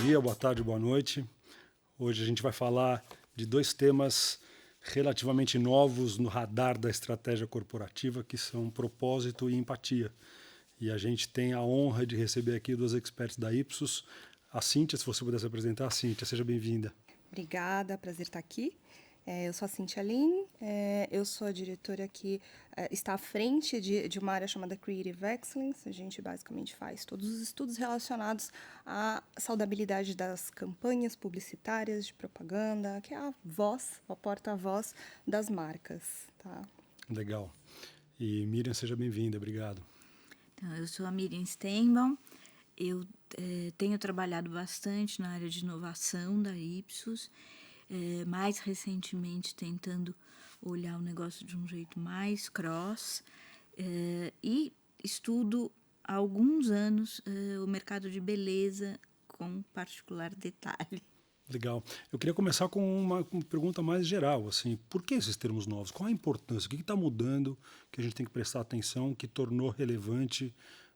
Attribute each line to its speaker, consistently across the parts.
Speaker 1: dia, boa tarde, boa noite. Hoje a gente vai falar de dois temas relativamente novos no radar da estratégia corporativa, que são propósito e empatia. E a gente tem a honra de receber aqui duas experts da Ipsos. A Cíntia, se você pudesse apresentar. Cíntia, seja bem-vinda.
Speaker 2: Obrigada, prazer estar aqui. Eu sou a Cíntia Lin, eu sou a diretora que está à frente de uma área chamada Creative Excellence. A gente basicamente faz todos os estudos relacionados à saudabilidade das campanhas publicitárias, de propaganda, que é a voz, a porta-voz das marcas. Tá?
Speaker 1: Legal. E Miriam, seja bem-vinda, obrigado.
Speaker 3: Então, eu sou a Miriam Steinbaum, eu tenho trabalhado bastante na área de inovação da Ipsos, mais recentemente tentando olhar o negócio de um jeito mais cross, e estudo há alguns anos o mercado de beleza com particular detalhe.
Speaker 1: Legal. Eu queria começar com uma pergunta mais geral, assim, por que esses termos novos? Qual a importância? O que está mudando que a gente tem que prestar atenção, que tornou relevante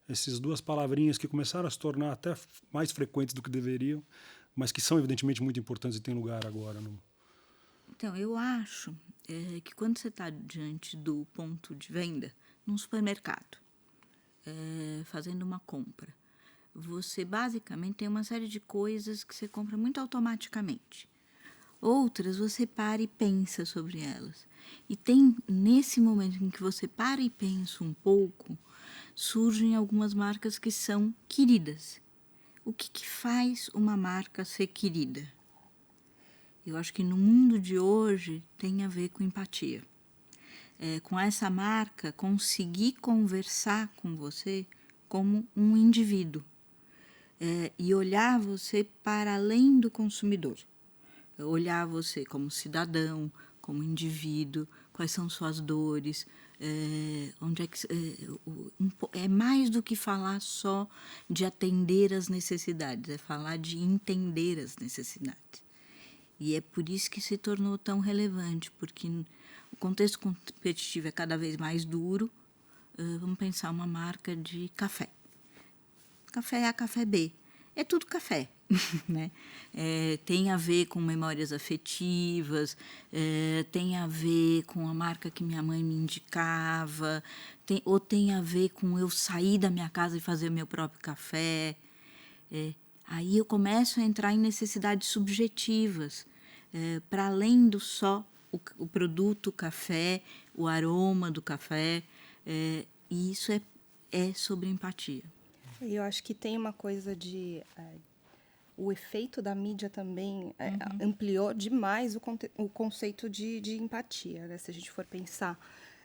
Speaker 1: essas duas palavrinhas que começaram a se tornar até mais frequentes do que deveriam, mas que são evidentemente muito importantes e têm lugar agora no...
Speaker 3: Então, eu acho que quando você está diante do ponto de venda, num supermercado, fazendo uma compra, você basicamente tem uma série de coisas que você compra muito automaticamente. Outras você para e pensa sobre elas. E tem, nesse momento em que você para e pensa um pouco, surgem algumas marcas que são queridas. O que faz uma marca ser querida? Eu acho que no mundo de hoje tem a ver com empatia. Com essa marca, conseguir conversar com você como um indivíduo. E olhar você para além do consumidor. Olhar você como cidadão, como indivíduo, quais são suas dores, onde é que é mais do que falar só de atender as necessidades, é falar de entender as necessidades. E é por isso que se tornou tão relevante, porque o contexto competitivo é cada vez mais duro. Vamos pensar uma marca de café. Café A, café B. É tudo café. Né? Tem a ver com memórias afetivas, tem a ver com a marca que minha mãe me indicava, ou tem a ver com eu sair da minha casa e fazer o meu próprio café. Aí eu começo a entrar em necessidades subjetivas, para além do só o produto, o café, o aroma do café, e isso é sobre empatia.
Speaker 2: Eu acho que tem uma coisa de... o efeito da mídia também ampliou demais o conceito de empatia, né? Se a gente for pensar,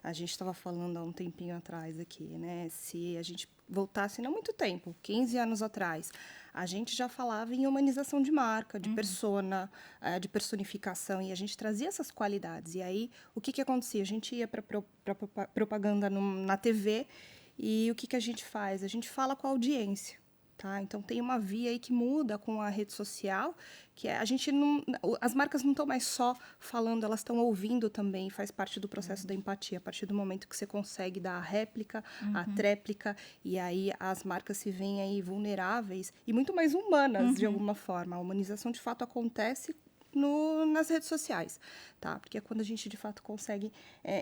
Speaker 2: a gente estava falando há um tempinho atrás aqui, né? Se a gente voltasse, não muito tempo, 15 anos atrás, a gente já falava em humanização de marca, de persona, de personificação, e a gente trazia essas qualidades. E aí, o que acontecia? A gente ia para propaganda na TV, e o que a gente faz? A gente fala com a audiência. Tá? Então, tem uma via aí que muda com a rede social, que a gente não... As marcas não estão mais só falando, elas estão ouvindo também, faz parte do processo da empatia, a partir do momento que você consegue dar a réplica, a tréplica, e aí as marcas se veem aí vulneráveis e muito mais humanas, de alguma forma. A humanização, de fato, acontece nas redes sociais, tá? Porque é quando a gente, de fato, consegue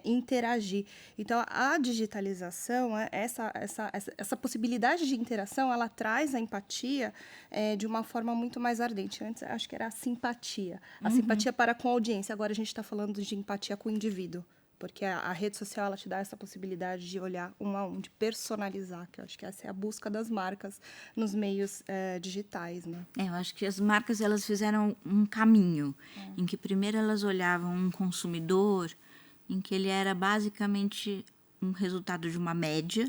Speaker 2: interagir. Então, a digitalização, essa possibilidade de interação, ela traz a empatia de uma forma muito mais ardente. Antes, acho que era a simpatia. A simpatia para com a audiência. Agora, a gente está falando de empatia com o indivíduo. Porque a rede social, ela te dá essa possibilidade de olhar um a um, de personalizar, que eu acho que essa é a busca das marcas nos meios digitais, né?
Speaker 3: Eu acho que as marcas, elas fizeram um caminho, em que primeiro elas olhavam um consumidor, em que ele era basicamente um resultado de uma média,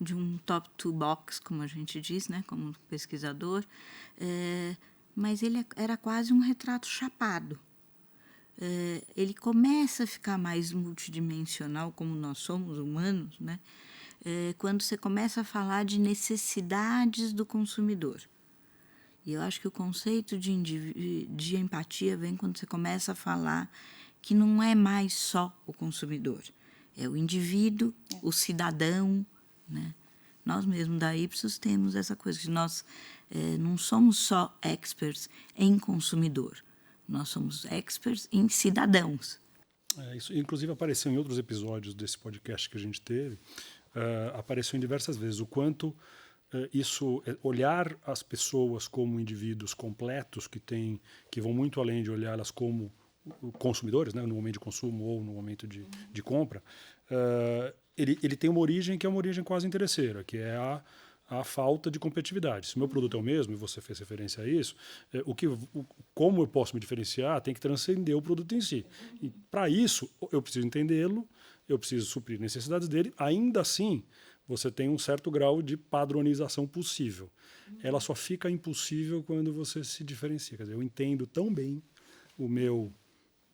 Speaker 3: de um top two box, como a gente diz, né, como pesquisador, mas ele era quase um retrato chapado. Ele começa a ficar mais multidimensional, como nós somos humanos, né? Quando você começa a falar de necessidades do consumidor. E eu acho que o conceito de empatia vem quando você começa a falar que não é mais só o consumidor, é o indivíduo, o cidadão, né? Nós mesmos da Ipsos temos essa coisa que nós não somos só experts em consumidor, nós somos experts em cidadãos.
Speaker 1: Isso, inclusive, apareceu em outros episódios desse podcast que a gente teve, apareceu em diversas vezes o quanto isso, olhar as pessoas como indivíduos completos que vão muito além de olhá-las como consumidores, né, no momento de consumo ou no momento de compra, ele tem uma origem que é uma origem quase interesseira, que é a falta de competitividade. Se o meu produto é o mesmo, e você fez referência a isso, como eu posso me diferenciar tem que transcender o produto em si. E para isso, eu preciso entendê-lo, eu preciso suprir necessidades dele, ainda assim, você tem um certo grau de padronização possível. Ela só fica impossível quando você se diferencia. Quer dizer, eu entendo tão bem o meu,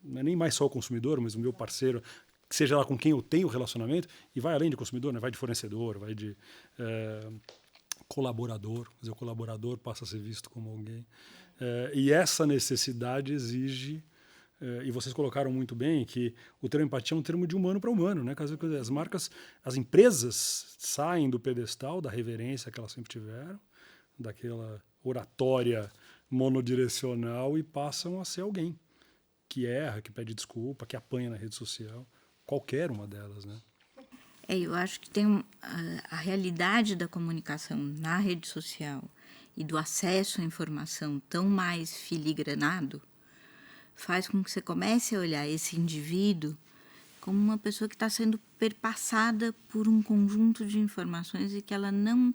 Speaker 1: não é nem mais só o consumidor, mas o meu parceiro, seja lá com quem eu tenho relacionamento, e vai além de consumidor, né? Vai de fornecedor, vai de colaborador. Quer dizer, o colaborador passa a ser visto como alguém. E essa necessidade exige, e vocês colocaram muito bem, que o termo empatia é um termo de humano para humano, né? As marcas, as empresas saem do pedestal da reverência que elas sempre tiveram, daquela oratória monodirecional, e passam a ser alguém que erra, que pede desculpa, que apanha na rede social, qualquer uma delas, né?
Speaker 3: Eu acho que tem a realidade da comunicação na rede social e do acesso à informação tão mais filigranado faz com que você comece a olhar esse indivíduo como uma pessoa que está sendo perpassada por um conjunto de informações e que ela não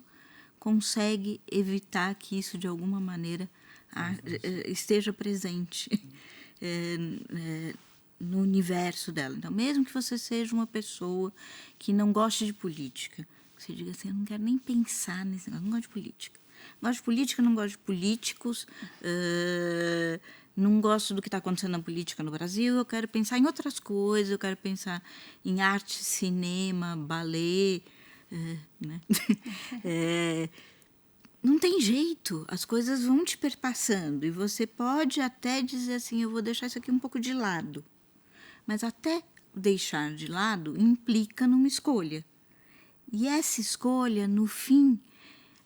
Speaker 3: consegue evitar que isso, de alguma maneira, esteja presente no universo dela. Então, mesmo que você seja uma pessoa que não goste de política, você diga assim, eu não quero nem pensar nesse negócio, não gosto de política. Não gosto de política, não gosto de políticos, não gosto do que está acontecendo na política no Brasil, eu quero pensar em outras coisas, eu quero pensar em arte, cinema, ballet, né? Não tem jeito, as coisas vão te perpassando e você pode até dizer assim, eu vou deixar isso aqui um pouco de lado. Mas até deixar de lado implica numa escolha. E essa escolha, no fim,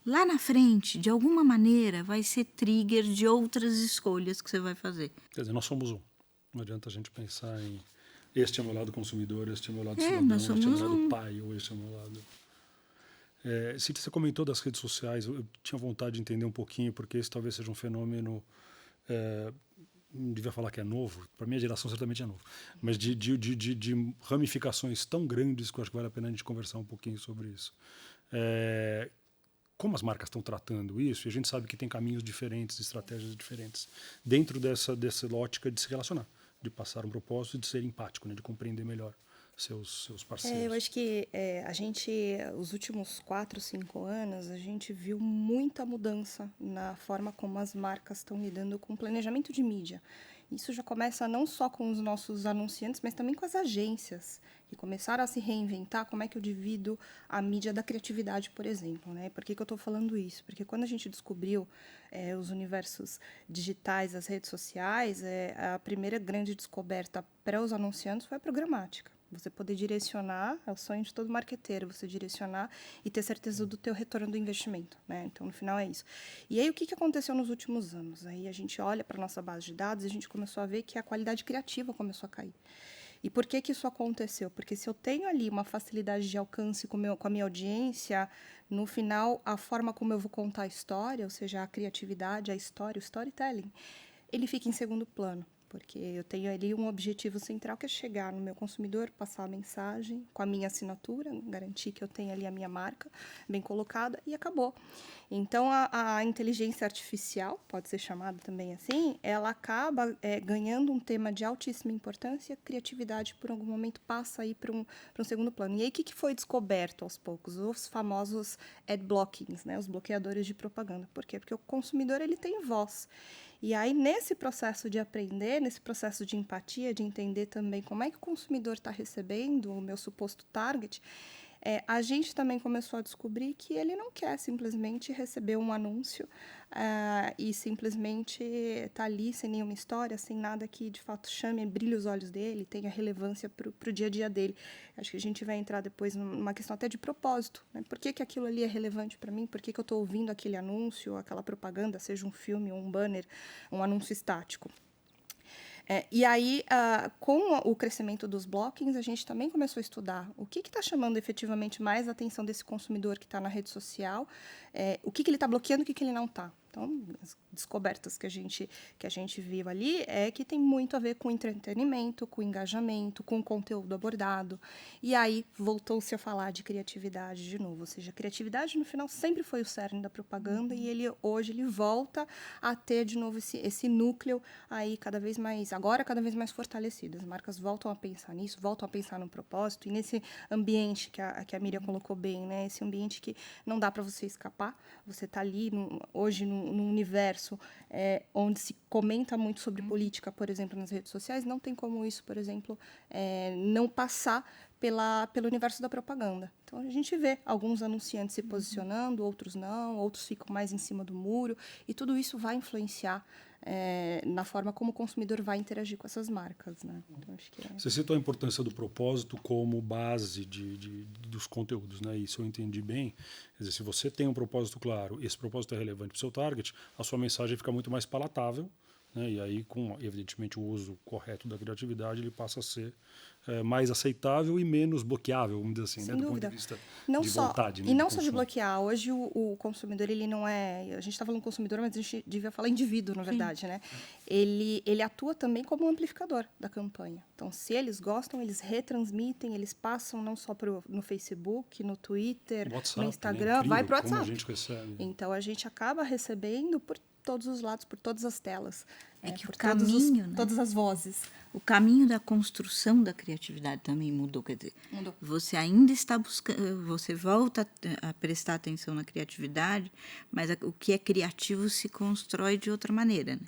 Speaker 3: lá na frente, de alguma maneira, vai ser trigger de outras escolhas que você vai fazer.
Speaker 1: Quer dizer, nós somos um. Não adianta a gente pensar em este é o meu lado consumidor, este é o meu lado cidadão, este é o meu lado pai, ou este é o meu lado... Cíntia, você comentou das redes sociais, eu tinha vontade de entender um pouquinho, porque esse talvez seja um fenômeno... não devia falar que é novo, para minha geração certamente é novo, mas de ramificações tão grandes que eu acho que vale a pena a gente conversar um pouquinho sobre isso. Como as marcas estão tratando isso, e a gente sabe que tem caminhos diferentes, estratégias diferentes, dentro dessa lógica de se relacionar, de passar um propósito e de ser empático, né, de compreender melhor seus parceiros.
Speaker 2: Eu acho que a gente, os últimos 4, 5 anos, a gente viu muita mudança na forma como as marcas estão lidando com o planejamento de mídia. Isso já começa não só com os nossos anunciantes, mas também com as agências, que começaram a se reinventar. Como é que eu divido a mídia da criatividade, por exemplo, né? Por que eu estou falando isso? Porque quando a gente descobriu os universos digitais, as redes sociais, a primeira grande descoberta para os anunciantes foi a programática. Você poder direcionar, é o sonho de todo marqueteiro, você direcionar e ter certeza do teu retorno do investimento, né? Então, no final, é isso. E aí, o que aconteceu nos últimos anos? Aí a gente olha para a nossa base de dados e a gente começou a ver que a qualidade criativa começou a cair. E por que isso aconteceu? Porque se eu tenho ali uma facilidade de alcance com a minha audiência, no final, a forma como eu vou contar a história, ou seja, a criatividade, a história, o storytelling, ele fica em segundo plano. Porque eu tenho ali um objetivo central, que é chegar no meu consumidor, passar a mensagem com a minha assinatura, garantir que eu tenho ali a minha marca bem colocada, e acabou. Então, a inteligência artificial, pode ser chamada também assim, ela acaba ganhando um tema de altíssima importância, criatividade, por algum momento, passa aí para um segundo plano. E aí, o que foi descoberto aos poucos? Os famosos ad blockings, né? Os bloqueadores de propaganda. Por quê? Porque o consumidor ele tem voz. E aí, nesse processo de aprender, nesse processo de empatia, de entender também como é que o consumidor está recebendo o meu suposto target, A gente também começou a descobrir que ele não quer simplesmente receber um anúncio e simplesmente estar ali sem nenhuma história, sem nada que de fato chame, brilhe os olhos dele, tenha relevância para o dia a dia dele. Acho que a gente vai entrar depois numa questão até de propósito, né? Por que aquilo ali é relevante para mim? Por que eu estou ouvindo aquele anúncio, aquela propaganda, seja um filme, um banner, um anúncio estático? E aí, com o crescimento dos blockings, a gente também começou a estudar o que está chamando efetivamente mais a atenção desse consumidor que está na rede social, o que ele está bloqueando e o que ele não está. Então, as descobertas que a gente viu ali é que tem muito a ver com entretenimento, com engajamento, com conteúdo abordado. E aí, voltou-se a falar de criatividade de novo. Ou seja, a criatividade, no final, sempre foi o cerne da propaganda e hoje ele volta a ter, de novo, esse núcleo aí cada vez mais fortalecido. As marcas voltam a pensar nisso, voltam a pensar no propósito e nesse ambiente que a Miriam colocou bem, né? Esse ambiente que não dá para você escapar. Você está ali, hoje, num universo onde se comenta muito sobre política, por exemplo, nas redes sociais, não tem como isso, por exemplo, não passar pelo universo da propaganda. Então, a gente vê alguns anunciantes se posicionando, outros não, outros ficam mais em cima do muro, e tudo isso vai influenciar na forma como o consumidor vai interagir com essas marcas, né? Então, acho que
Speaker 1: Você citou a importância do propósito como base dos conteúdos, né? Isso eu entendi bem. Quer dizer, se você tem um propósito claro, esse propósito é relevante para o seu target, a sua mensagem fica muito mais palatável, né? E aí, com, evidentemente, o uso correto da criatividade, ele passa a ser mais aceitável e menos bloqueável, vamos dizer assim,
Speaker 2: sem
Speaker 1: né? Do
Speaker 2: dúvida.
Speaker 1: ponto de vista
Speaker 2: Não
Speaker 1: de
Speaker 2: só,
Speaker 1: vontade. Né?
Speaker 2: e não só de bloquear. Hoje o consumidor, ele não é... A gente está falando consumidor, mas a gente devia falar indivíduo, na verdade, né? Ele atua também como um amplificador da campanha. Então, se eles gostam, eles retransmitem, eles passam não só no Facebook, no Twitter,
Speaker 1: WhatsApp,
Speaker 2: no Instagram,
Speaker 1: né?
Speaker 2: vai para o
Speaker 1: como a
Speaker 2: WhatsApp.
Speaker 1: gente recebe.
Speaker 2: Então, a gente acaba recebendo por todos os lados, por todas as telas.
Speaker 3: Que
Speaker 2: por
Speaker 3: o caminho, né?
Speaker 2: todas as vozes.
Speaker 3: O caminho da construção da criatividade também mudou, quer dizer,
Speaker 2: Mudou.
Speaker 3: você ainda está buscando, você volta a prestar atenção na criatividade, mas o que é criativo se constrói de outra maneira, né?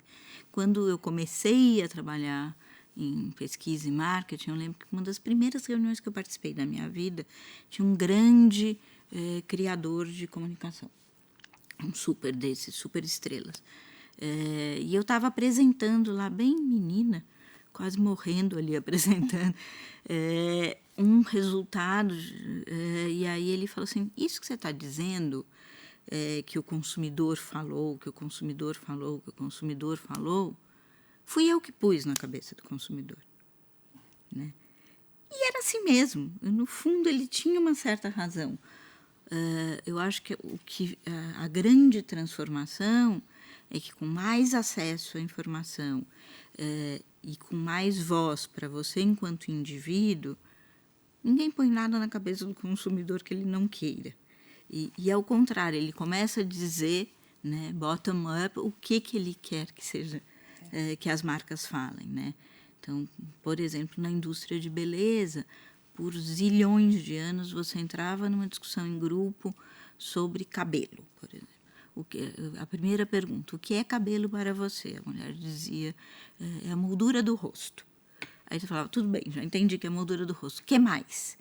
Speaker 3: Quando eu comecei a trabalhar em pesquisa e marketing, eu lembro que uma das primeiras reuniões que eu participei da minha vida tinha um grande criador de comunicação, um super desses, super estrelas. E eu estava apresentando lá, bem menina, quase morrendo ali apresentando, um resultado. E aí ele falou assim, isso que você está dizendo, que o consumidor falou, fui eu que pus na cabeça do consumidor. Né? E era assim mesmo. No fundo, ele tinha uma certa razão. Eu acho que a grande transformação é que com mais acesso à informação e com mais voz para você enquanto indivíduo, ninguém põe nada na cabeça do consumidor que ele não queira. E ao contrário, ele começa a dizer, né, bottom up, o que ele quer que seja, que as marcas falem, né? Então, por exemplo, na indústria de beleza, por zilhões de anos você entrava numa discussão em grupo sobre cabelo, por exemplo. A primeira pergunta, o que é cabelo para você? A mulher dizia, é a moldura do rosto. Aí você falava, tudo bem, já entendi que é a moldura do rosto. O que mais?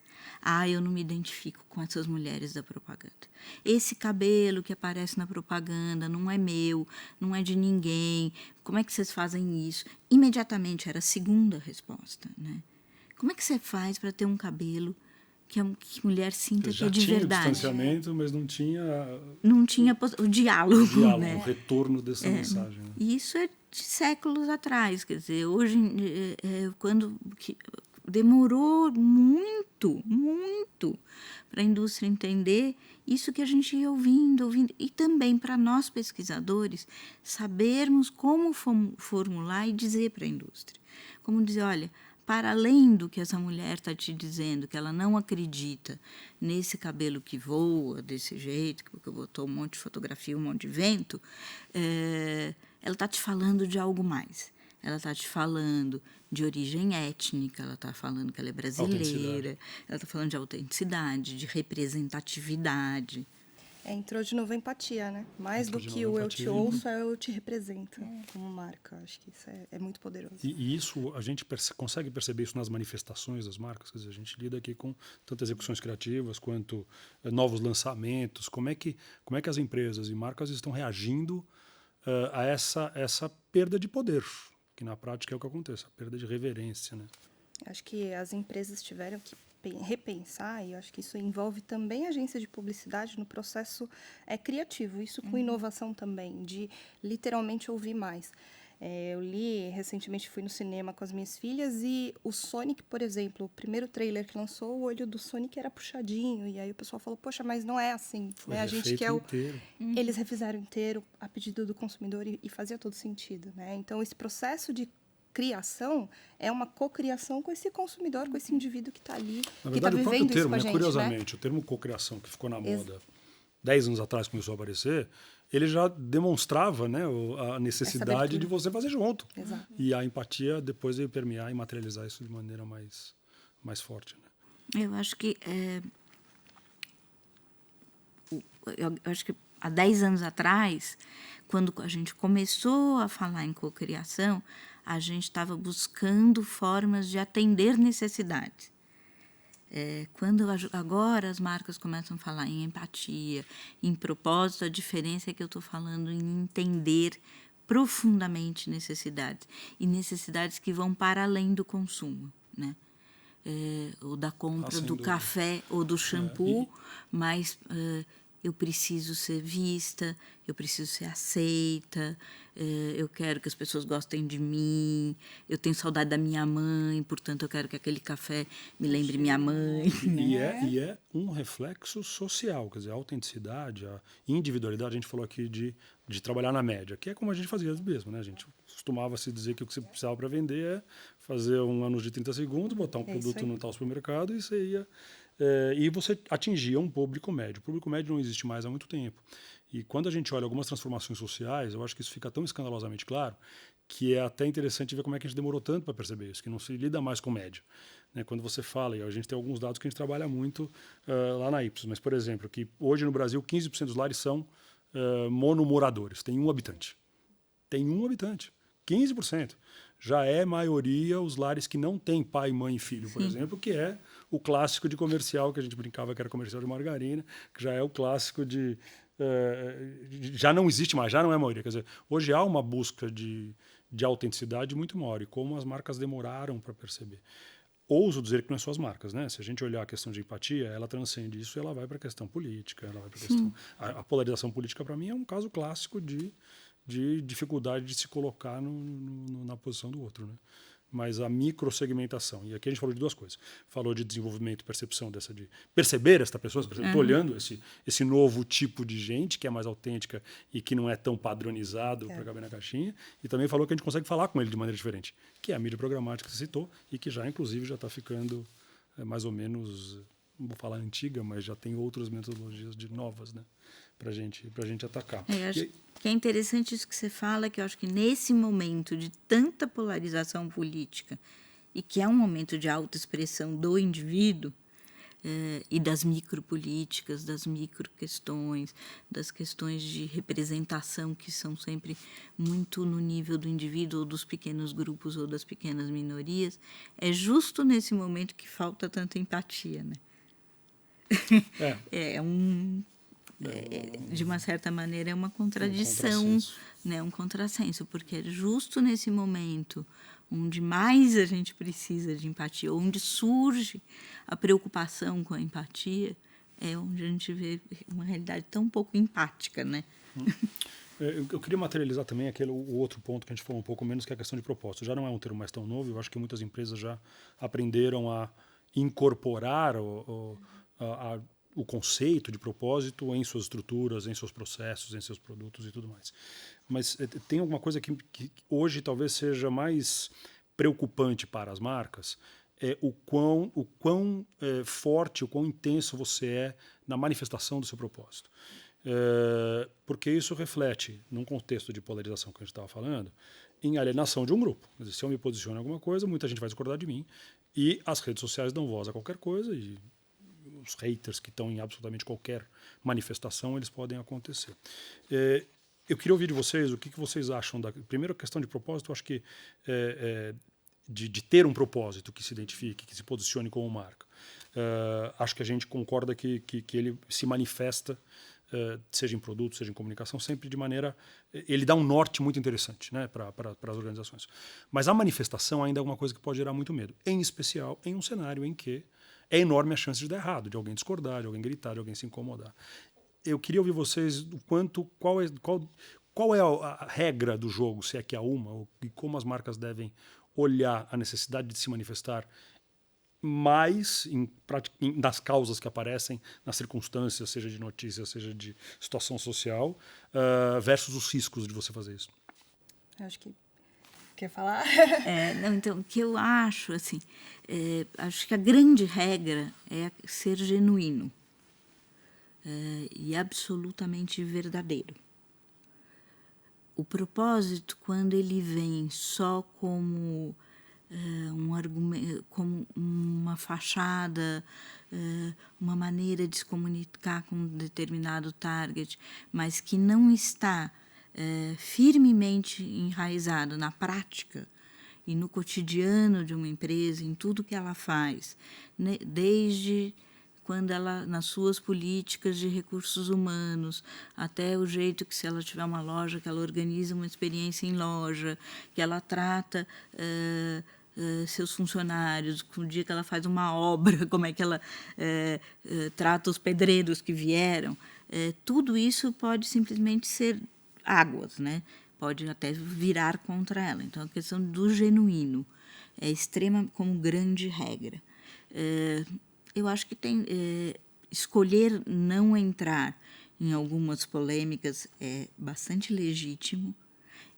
Speaker 3: Eu não me identifico com essas mulheres da propaganda. Esse cabelo que aparece na propaganda não é meu, não é de ninguém. Como é que vocês fazem isso? Imediatamente era a segunda resposta, né? Como é que você faz para ter um cabelo que a mulher sinta que é de verdade?
Speaker 1: Já tinha o distanciamento, mas não tinha...
Speaker 3: Não tinha o diálogo, né?
Speaker 1: O retorno dessa mensagem. Né?
Speaker 3: E isso é de séculos atrás, quer dizer, hoje, demorou muito para a indústria entender isso que a gente ia ouvindo, e também para nós pesquisadores sabermos como formular e dizer para a indústria. Como dizer, olha, para além do que essa mulher está te dizendo, que ela não acredita nesse cabelo que voa desse jeito, que botou um monte de fotografia, um monte de vento, ela está te falando de algo mais. Ela está te falando de origem étnica, ela está falando que ela é brasileira, ela está falando de autenticidade, de representatividade.
Speaker 2: Entrou de novo a empatia, né? Mais
Speaker 1: Entrou
Speaker 2: do
Speaker 1: de
Speaker 2: que
Speaker 1: novo a
Speaker 2: o eu
Speaker 1: empatia.
Speaker 2: te ouço, é eu te represento como marca. Acho que isso é muito poderoso.
Speaker 1: E isso, a gente consegue perceber isso nas manifestações das marcas? Quer dizer, a gente lida aqui com tanto execuções criativas quanto novos lançamentos. Como é que as empresas e marcas estão reagindo a essa perda de poder? Que na prática é o que acontece, a perda de reverência, né?
Speaker 2: Acho que as empresas tiveram que repensar, e acho que isso envolve também a agência de publicidade no processo criativo, isso com inovação também, de literalmente ouvir mais. Eu li, recentemente fui no cinema com as minhas filhas e o Sonic, por exemplo, o primeiro trailer que lançou, o olho do Sonic era puxadinho, e aí o pessoal falou, poxa, mas não é assim.
Speaker 1: Foi
Speaker 2: A gente
Speaker 1: refeito
Speaker 2: quer
Speaker 1: inteiro.
Speaker 2: Eles refizeram inteiro a pedido do consumidor e fazia todo sentido, né? Então, esse processo de criação é uma cocriação com esse consumidor, com esse indivíduo que está ali,
Speaker 1: Na
Speaker 2: que está
Speaker 1: verdade, o próprio
Speaker 2: vivendo isso
Speaker 1: termo,
Speaker 2: com a
Speaker 1: né,
Speaker 2: gente,
Speaker 1: curiosamente,
Speaker 2: né?
Speaker 1: o termo cocriação, que ficou na moda 10 anos atrás, começou a aparecer, ele já demonstrava, né, a necessidade de você fazer junto.
Speaker 2: Exato.
Speaker 1: E a empatia depois veio permear e materializar isso de maneira mais forte. Né?
Speaker 3: Eu acho que há 10 anos atrás, quando a gente começou a falar em cocriação, a gente estava buscando formas de atender necessidades. Quando agora as marcas começam a falar em empatia, em propósito, a diferença é que eu estou falando em entender profundamente necessidades, e necessidades que vão para além do consumo, né? Ou da compra do café ou do shampoo, mas eu preciso ser vista, eu preciso ser aceita, eu quero que as pessoas gostem de mim, eu tenho saudade da minha mãe, portanto eu quero que aquele café me lembre minha mãe.
Speaker 1: E é um reflexo social, quer dizer, a autenticidade, a individualidade, a gente falou aqui de trabalhar na média, que é como a gente fazia mesmo, né? A gente costumava se dizer que o que você precisava para vender é fazer um anúncio de 30 segundos, botar um produto no tal supermercado e você ia... e você atingia um público médio. O público médio não existe mais há muito tempo. E quando a gente olha algumas transformações sociais, eu acho que isso fica tão escandalosamente claro que é até interessante ver como é que a gente demorou tanto para perceber isso, que não se lida mais com média. Né? Quando você fala, e a gente tem alguns dados que a gente trabalha muito lá na Ipsos, mas, por exemplo, que hoje no Brasil 15% dos lares são monomoradores, tem um habitante. Tem um habitante. 15%. Já é maioria os lares que não têm pai, mãe e filho, por exemplo, que é o clássico de comercial, que a gente brincava que era comercial de margarina, que já é o clássico de... já não existe mais, já não é a maioria. Quer dizer, hoje há uma busca de autenticidade muito maior, e como as marcas demoraram para perceber. Ouso dizer que não é só as marcas, né? Se a gente olhar a questão de empatia, ela transcende isso e ela vai para a questão política, ela vai para a questão... A polarização política, para mim, é um caso clássico de dificuldade de se colocar na posição do outro, né? Mas a microsegmentação, e aqui a gente falou de duas coisas, falou de desenvolvimento e percepção dessa de perceber esta pessoa, estou olhando esse novo tipo de gente que é mais autêntica e que não é tão padronizado para caber na caixinha, e também falou que a gente consegue falar com ele de maneira diferente, que é a mídia programática que você citou e que já inclusive já está ficando mais ou menos, não vou falar antiga, mas já tem outras metodologias novas, né? Para gente atacar.
Speaker 3: Acho que é interessante isso que você fala, que eu acho que nesse momento de tanta polarização política, e que é um momento de autoexpressão do indivíduo, e das micropolíticas, das microquestões, das questões de representação que são sempre muito no nível do indivíduo, ou dos pequenos grupos, ou das pequenas minorias, é justo nesse momento que falta tanta empatia, né? De uma certa maneira é uma contradição, né? Um contrassenso, porque é justo nesse momento onde mais a gente precisa de empatia, onde surge a preocupação com a empatia, é onde a gente vê uma realidade tão pouco empática, né?
Speaker 1: Eu queria materializar também o outro ponto que a gente falou um pouco menos, que é a questão de propósito. Já não é um termo mais tão novo, eu acho que muitas empresas já aprenderam a incorporar o conceito de propósito em suas estruturas, em seus processos, em seus produtos e tudo mais. Mas tem alguma coisa que hoje talvez seja mais preocupante para as marcas, é o quão forte, o quão intenso você é na manifestação do seu propósito. Porque isso reflete, num contexto de polarização que a gente estava falando, em alienação de um grupo. Quer dizer, se eu me posiciono em alguma coisa, muita gente vai discordar de mim, e as redes sociais dão voz a qualquer coisa, e os haters que estão em absolutamente qualquer manifestação, eles podem acontecer. Eu queria ouvir de vocês o que vocês acham da primeira questão de propósito. Eu acho que de ter um propósito que se identifique, que se posicione como marca. Acho que a gente concorda que ele se manifesta, seja em produto, seja em comunicação, sempre de maneira... Ele dá um norte muito interessante, né, para as organizações. Mas a manifestação ainda é uma coisa que pode gerar muito medo, em especial em um cenário em que é enorme a chance de dar errado, de alguém discordar, de alguém gritar, de alguém se incomodar. Eu queria ouvir vocês qual é a regra do jogo, se é que há uma, e como as marcas devem olhar a necessidade de se manifestar mais nas causas que aparecem, nas circunstâncias, seja de notícia, seja de situação social, versus os riscos de você fazer isso.
Speaker 2: Acho que... Quer falar?
Speaker 3: Não, então, o que eu acho, assim, acho que a grande regra é ser genuíno e absolutamente verdadeiro. O propósito, quando ele vem só como um argumento, como uma fachada, uma maneira de se comunicar com um determinado target, mas que não está firmemente enraizado na prática e no cotidiano de uma empresa, em tudo que ela faz, né? Desde quando ela, nas suas políticas de recursos humanos, até o jeito que, se ela tiver uma loja, que ela organiza uma experiência em loja, que ela trata seus funcionários, no dia que ela faz uma obra, como é que ela trata os pedreiros que vieram, tudo isso pode simplesmente ser águas, né? Pode até virar contra ela. Então, a questão do genuíno é extrema como grande regra. Eu acho que escolher não entrar em algumas polêmicas é bastante legítimo,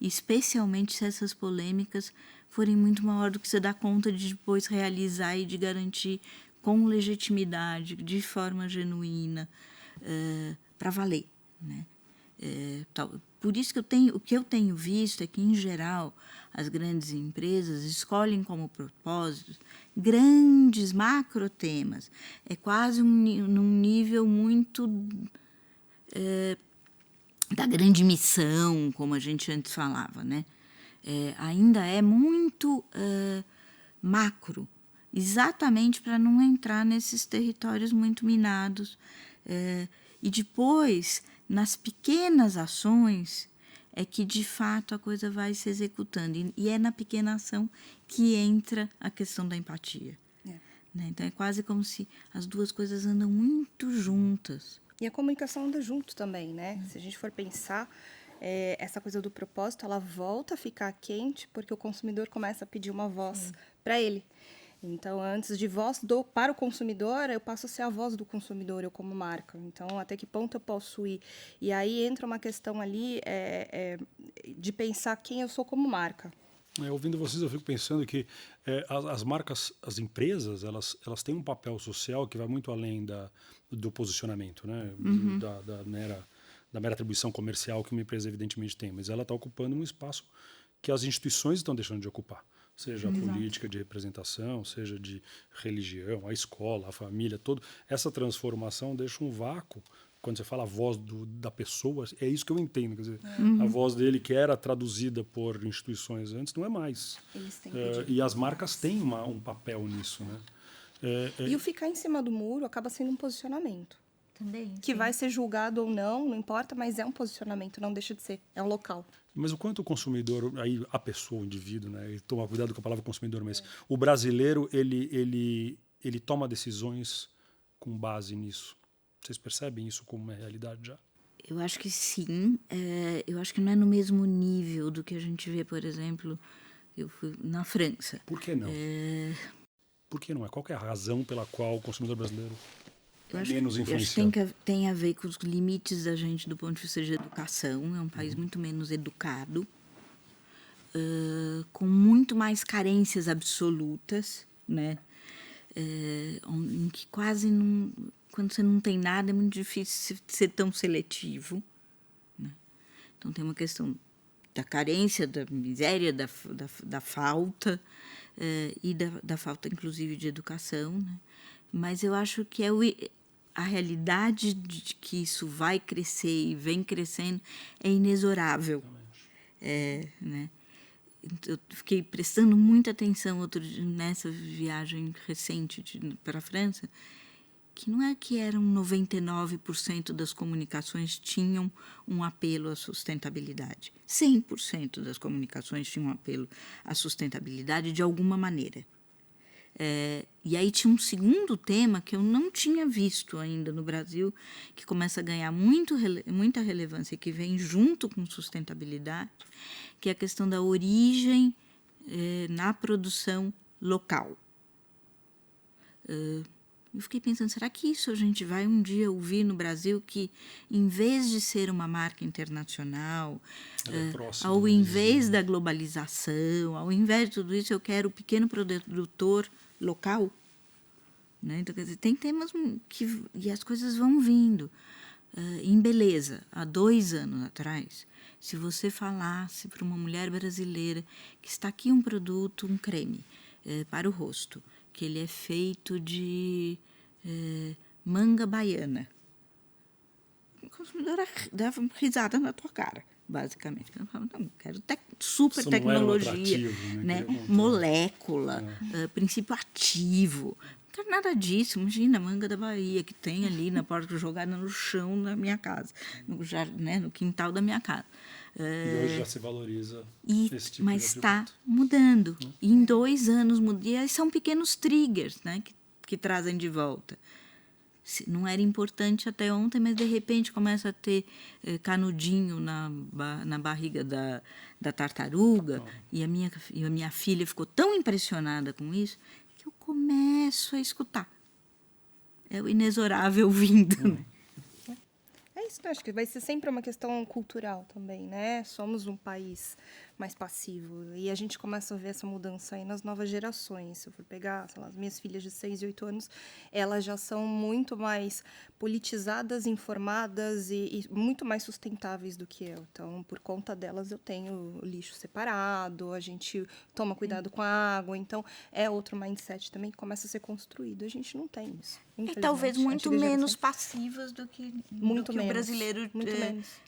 Speaker 3: especialmente se essas polêmicas forem muito maior do que você dá conta de depois realizar e de garantir com legitimidade, de forma genuína, para valer, né? Por isso que o que eu tenho visto é que, em geral, as grandes empresas escolhem como propósito grandes macrotemas. É quase num nível muito da grande missão, como a gente antes falava, né? Ainda é muito macro, exatamente para não entrar nesses territórios muito minados. E depois, nas pequenas ações, é que, de fato, a coisa vai se executando. E é na pequena ação que entra a questão da empatia. Né? Então, é quase como se as duas coisas andam muito juntas.
Speaker 2: E a comunicação anda junto também, né? Se a gente for pensar, essa coisa do propósito, ela volta a ficar quente porque o consumidor começa a pedir uma voz para ele. Então, antes de voz para o consumidor, eu passo a ser a voz do consumidor, eu como marca. Então, até que ponto eu posso ir? E aí entra uma questão ali de pensar quem eu sou como marca.
Speaker 1: Ouvindo vocês, eu fico pensando que as marcas, as empresas, elas têm um papel social que vai muito além do posicionamento, né?
Speaker 3: Uhum.
Speaker 1: Da mera atribuição comercial que uma empresa evidentemente tem, mas ela está ocupando um espaço que as instituições estão deixando de ocupar. Seja a política de representação, seja de religião, a escola, a família, essa transformação deixa um vácuo. Quando você fala a voz da pessoa, é isso que eu entendo. Quer dizer, a voz dele, que era traduzida por instituições antes, não é mais. E as marcas têm um papel nisso, né?
Speaker 2: E o ficar em cima do muro acaba sendo um posicionamento.
Speaker 3: Também.
Speaker 2: Que vai ser julgado ou não importa, mas é um posicionamento, não deixa de ser. É um local.
Speaker 1: Mas o quanto o consumidor, aí a pessoa, o indivíduo, né? E tomar cuidado com a palavra consumidor, mas o brasileiro, ele toma decisões com base nisso. Vocês percebem isso como uma realidade já?
Speaker 3: Eu acho que sim. Eu acho que não é no mesmo nível do que a gente vê, por exemplo, eu fui na França.
Speaker 1: Por que não? Por que não é? Qual que é a razão pela qual o consumidor brasileiro é menos influenciado?
Speaker 3: Eu acho que tem a ver com os limites da gente do ponto de vista de educação. É um país muito menos educado, com muito mais carências absolutas, né? Em que quase não... Quando você não tem nada, é muito difícil ser tão seletivo, né? Então, tem uma questão da carência, da miséria, da falta, e da falta, inclusive, de educação, né? Mas eu acho que a realidade de que isso vai crescer e vem crescendo é inexorável. Né? Eu fiquei prestando muita atenção nessa viagem recente para a França, que não é que eram 99% das comunicações tinham um apelo à sustentabilidade. 100% das comunicações tinham um apelo à sustentabilidade de alguma maneira. E aí tinha um segundo tema que eu não tinha visto ainda no Brasil, que começa a ganhar muita relevância, que vem junto com sustentabilidade, que é a questão da origem na produção local. Eu fiquei pensando, será que isso a gente vai um dia ouvir no Brasil, que em vez de ser uma marca internacional, ao invés da globalização, ao invés de tudo isso, eu quero o pequeno produtor local? Né? Então, quer dizer, tem temas e as coisas vão vindo. Em beleza, há 2 anos atrás, se você falasse para uma mulher brasileira que está aqui um produto, um creme para o rosto, que ele é feito de manga baiana, o consumidor dava uma risada na tua cara, basicamente. Eu falava, não, quero super
Speaker 1: isso
Speaker 3: tecnologia,
Speaker 1: né?
Speaker 3: Molécula, princípio ativo. Não quero nada disso. Imagina a manga da Bahia que tem ali na porta, jogada no chão da minha casa, no quintal da minha casa.
Speaker 1: E hoje já se valoriza esse tipo
Speaker 3: mas
Speaker 1: de
Speaker 3: está mudando. E em 2 anos muda. E aí são pequenos triggers, né, que trazem de volta. Não era importante até ontem, mas de repente começa a ter canudinho na barriga da tartaruga. E a minha filha ficou tão impressionada com isso que eu começo a escutar. É o inexorável vindo. Né?
Speaker 2: É isso, né? Acho que vai ser sempre uma questão cultural também, né? Somos um país mais passivo e a gente começa a ver essa mudança aí nas novas gerações. Se eu for pegar, sei lá, as minhas filhas de 6 e 8 anos, elas já são muito mais politizadas, informadas e muito mais sustentáveis do que eu. Então, por conta delas, eu tenho o lixo separado, a gente toma cuidado com a água. Então, é outro mindset também que começa a ser construído. A gente não tem isso.
Speaker 3: E talvez muito menos passivas do que o brasileiro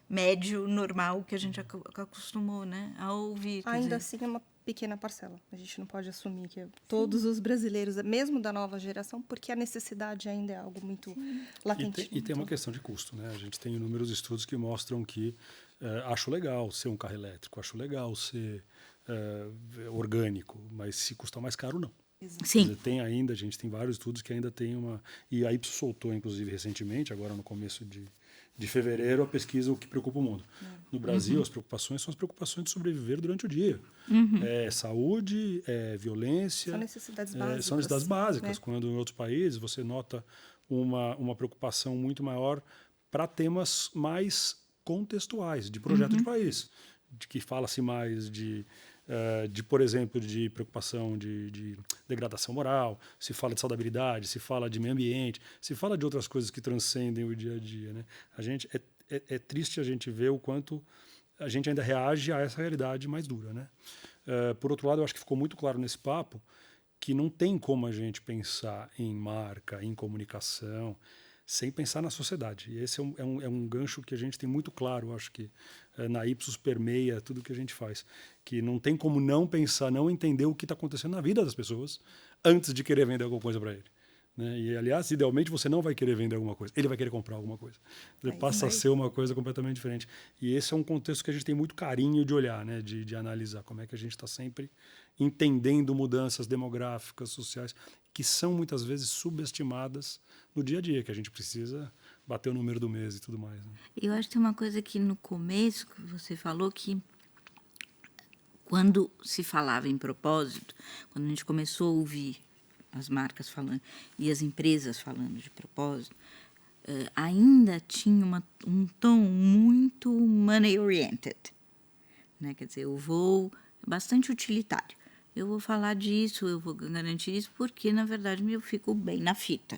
Speaker 3: médio, normal, que a gente acostumou, né, a ouvir.
Speaker 2: Ainda assim é uma pequena parcela. A gente não pode assumir que todos os brasileiros, mesmo da nova geração, porque a necessidade ainda é algo muito latente.
Speaker 1: E tem uma questão de custo, né? A gente tem inúmeros estudos que mostram que acho legal ser um carro elétrico, acho legal ser orgânico, mas se custa mais caro, não.
Speaker 3: Sim.
Speaker 1: A gente tem vários estudos que ainda tem uma... E a Ipsos soltou, inclusive, recentemente, agora no começo de fevereiro, a pesquisa O que Preocupa o Mundo. No Brasil, as preocupações são as preocupações de sobreviver durante o dia. Saúde, violência...
Speaker 2: São necessidades básicas.
Speaker 1: São necessidades básicas. Né? Quando em outros países você nota uma preocupação muito maior para temas mais contextuais, de projeto de país, de que fala-se mais de, por exemplo, de preocupação de degradação moral, se fala de saudabilidade, se fala de meio ambiente, se fala de outras coisas que transcendem o dia a dia. Né? É triste a gente ver o quanto a gente ainda reage a essa realidade mais dura. Né? Por outro lado, eu acho que ficou muito claro nesse papo que não tem como a gente pensar em marca, em comunicação, sem pensar na sociedade. E esse é um gancho que a gente tem muito claro, acho que na Ipsos permeia tudo que a gente faz. Que não tem como não pensar, não entender o que está acontecendo na vida das pessoas antes de querer vender alguma coisa para ele. Né? E, aliás, idealmente, você não vai querer vender alguma coisa. Ele vai querer comprar alguma coisa. Ele passa a ser uma coisa completamente diferente. E esse é um contexto que a gente tem muito carinho de olhar, né? de analisar. Como é que a gente está sempre entendendo mudanças demográficas, sociais, que são muitas vezes subestimadas no dia a dia, que a gente precisa bater o número do mês e tudo mais. Né?
Speaker 3: Eu acho que tem uma coisa que no começo você falou que quando se falava em propósito, quando a gente começou a ouvir as marcas falando e as empresas falando de propósito, ainda tinha um tom muito money-oriented. Né? Quer dizer, bastante utilitário. Eu vou falar disso, eu vou garantir isso, porque, na verdade, eu fico bem na fita.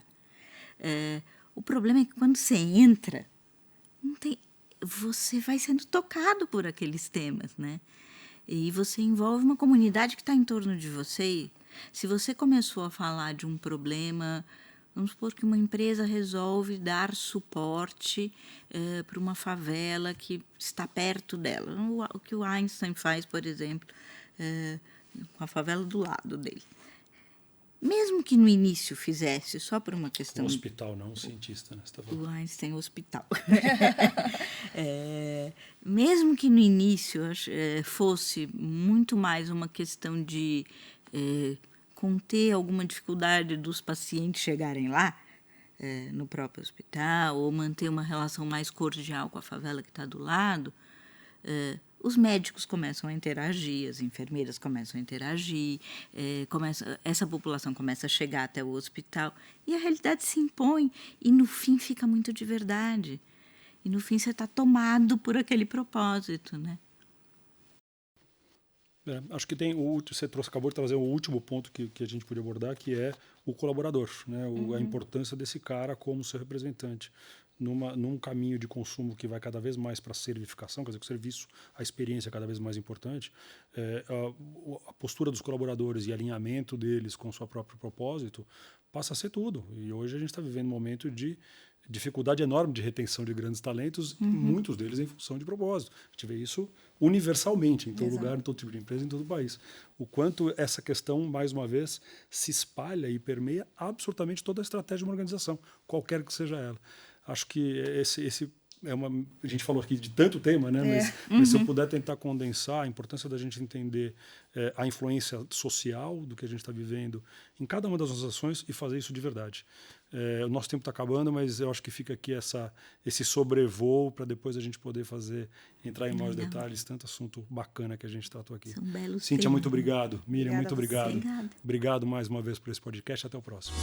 Speaker 3: O problema é que quando você entra, você vai sendo tocado por aqueles temas, né? E você envolve uma comunidade que está em torno de você. Se você começou a falar de um problema Vamos supor que uma empresa resolve dar suporte para uma favela que está perto dela. O que o Einstein faz, por exemplo, com a favela do lado dele. Mesmo que no início fizesse só por uma questão...
Speaker 1: Um hospital, não um cientista, né? Você tá falando.
Speaker 3: O Einstein hospital. Mesmo que no início fosse muito mais uma questão de conter alguma dificuldade dos pacientes chegarem lá, no próprio hospital, ou manter uma relação mais cordial com a favela que está do lado, os médicos começam a interagir, as enfermeiras começam a interagir, essa população começa a chegar até o hospital e a realidade se impõe e, no fim, fica muito de verdade. E, no fim, você está tomado por aquele propósito, né?
Speaker 1: Acho que você acabou de trazer o último ponto que a gente podia abordar, que é o colaborador, né? A importância desse cara como seu representante. Num caminho de consumo que vai cada vez mais para a servificação, quer dizer, que o serviço, a experiência é cada vez mais importante, a postura dos colaboradores e alinhamento deles com o seu próprio propósito passa a ser tudo. E hoje a gente está vivendo um momento de dificuldade enorme de retenção de grandes talentos, muitos deles em função de propósito. A gente vê isso universalmente, em todo lugar, em todo tipo de empresa, em todo o país. O quanto essa questão, mais uma vez, se espalha e permeia absolutamente toda a estratégia de uma organização, qualquer que seja ela. Acho que esse a gente falou aqui de tanto tema, né? Mas se eu puder tentar condensar a importância da gente entender a influência social do que a gente está vivendo em cada uma das nossas ações e fazer isso de verdade. O nosso tempo está acabando, mas eu acho que fica aqui esse sobrevoo para depois a gente poder entrar em maiores detalhes, tanto assunto bacana que a gente tratou aqui.
Speaker 3: São belos
Speaker 1: Cíntia,
Speaker 3: temas.
Speaker 1: muito obrigado. Miriam,
Speaker 2: Obrigada
Speaker 1: muito obrigado.
Speaker 3: Obrigada.
Speaker 1: Obrigado mais uma vez por esse podcast. Até o próximo.